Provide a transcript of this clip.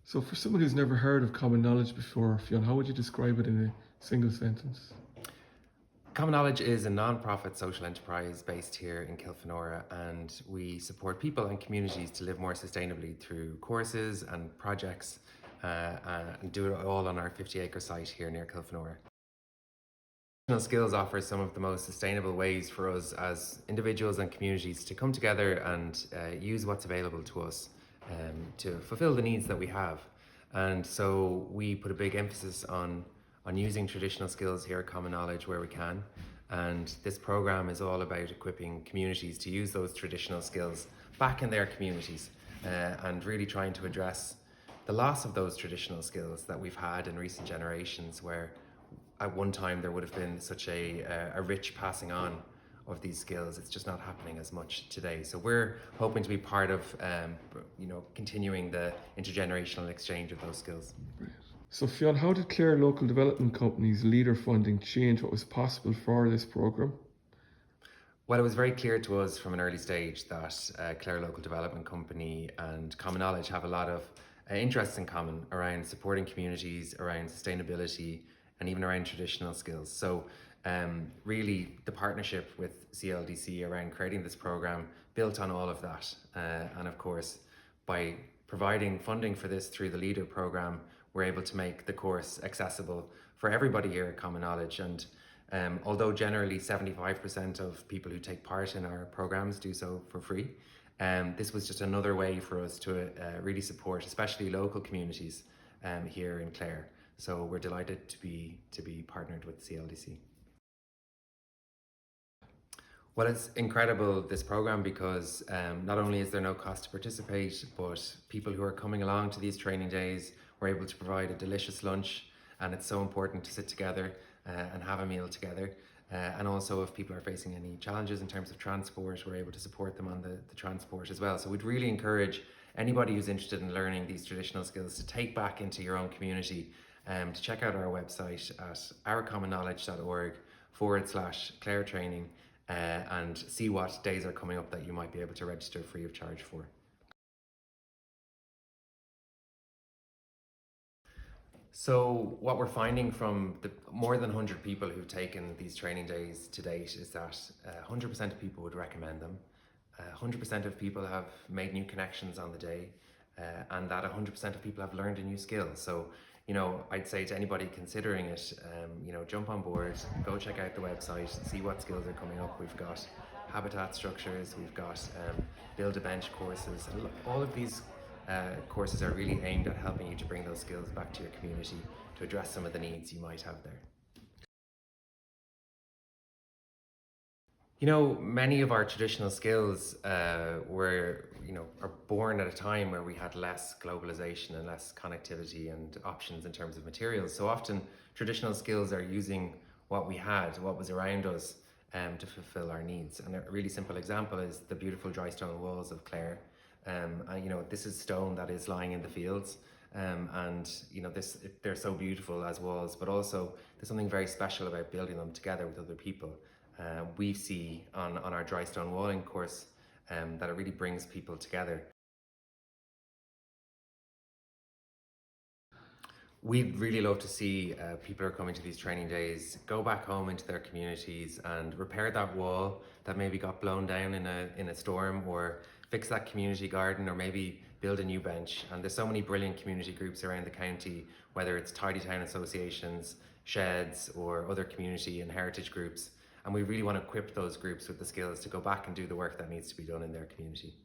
So for someone who's never heard of common knowledge before, Fionn, how would you describe it in a single sentence? Common Knowledge is a non-profit social enterprise based here in Kilfenora, and we support people and communities to live more sustainably through courses and projects, and do it all on our 50-acre site here near Kilfenora. Traditional skills offer some of the most sustainable ways for us as individuals and communities to come together and use what's available to us to fulfill the needs that we have. And so we put a big emphasis on using traditional skills here at Common Knowledge where we can. And this program is all about equipping communities to use those traditional skills back in their communities, and really trying to address the loss of those traditional skills that we've had in recent generations, where at one time there would have been such a rich passing on of these skills. It's just not happening as much today. So we're hoping to be part of continuing the intergenerational exchange of those skills. Right. So Fionn, how did Clare Local Development Company's leader funding change what was possible for this programme? Well, it was very clear to us from an early stage that Clare Local Development Company and Common Knowledge have a lot of interests in common around supporting communities, around sustainability, and even around traditional skills. So really the partnership with CLDC around creating this programme built on all of that. And of course, by providing funding for this through the Leader programme, we're able to make the course accessible for everybody here at Common Knowledge. And although generally 75% of people who take part in our programmes do so for free, this was just another way for us to really support especially local communities here in Clare. So we're delighted to be partnered with CLDC. Well, it's incredible, this program, because not only is there no cost to participate, but people who are coming along to these training days were able to provide a delicious lunch, and it's so important to sit together and have a meal together. And also, if people are facing any challenges in terms of transport, we're able to support them on the transport as well. So we'd really encourage anybody who's interested in learning these traditional skills to take back into your own community, to check out our website at ourcommonknowledge.org/Clare training, and see what days are coming up that you might be able to register free of charge for. So what we're finding from the more than 100 people who've taken these training days to date is that 100% of people would recommend them. 100% of people have made new connections on the day, and that 100% of people have learned a new skill. So, I'd say to anybody considering it, jump on board, go check out the website, see what skills are coming up. We've got habitat structures, we've got build a bench courses. All of these courses are really aimed at helping you to bring those skills back to your community to address some of the needs you might have there. Many of our traditional skills are born at a time where we had less globalization and less connectivity and options in terms of materials. So often traditional skills are using what we had, what was around us, to fulfill our needs. And a really simple example is the beautiful dry stone walls of Clare. This is stone that is lying in the fields. They're so beautiful as walls, but also there's something very special about building them together with other people. We see on our dry stone walling course that it really brings people together. We'd really love to see people who are coming to these training days go back home into their communities and repair that wall that maybe got blown down in a storm, or fix that community garden, or maybe build a new bench. And there's so many brilliant community groups around the county, whether it's tidy town associations, sheds, or other community and heritage groups. And we really want to equip those groups with the skills to go back and do the work that needs to be done in their community.